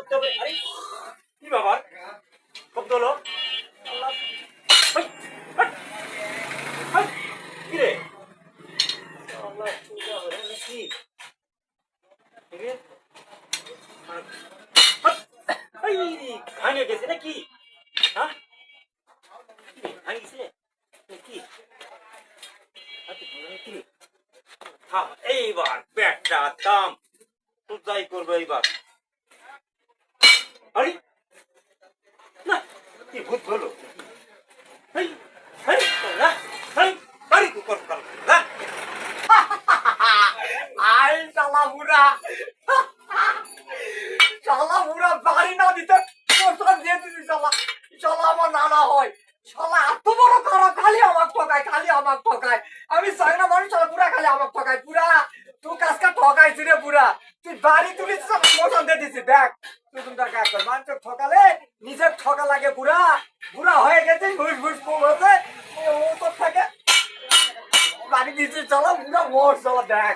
করতে হবে। আরে কি ব্যাপার, শব্দ হলো? আল্লাহ, হাই, হাট, হাই, কি রে? আল্লাহ, পূজা হবে নাকি? কি রে? হাট, হাই, ভাঙে গেছে নাকি? হ্যাঁ, ভাঙে গেছে নাকি? হাতে ভাঙে নাকি? হ্যাঁ, এইবার ব্যাটটা দাম তো যাই করবো এইবার। আরে না, কি ভূত হলো? হেই, হেই, না, হেই, বাড়ি তো কর কর, না। আই শালা বুড়া শালা বুড়া বাড়ি না দিতে প্রস্তাব দিয়ে দিছি শালা শালা আমার নানা হয় শালা এত বড় খারাপ খালি আমাক ঠকায় আমি চাই না মানুষ শালা পুরা খালি আমাক ঠকায় পুরা তুই কাজকা ঠকাইছি রে পুরা তুই বাড়ি তুলিস প্রস্তাব দিয়ে দিছি দেখ তুই তুমি কাজ কর মানুষ ঠকালে নিজের ঠকা লাগে পুরা পুরা হয়ে গেছে ঘুষ ঘুষ কম হয়েছে ও তো থাকে বাড়ি দিচ্ছি চলো পুরা মোর চলো দেখ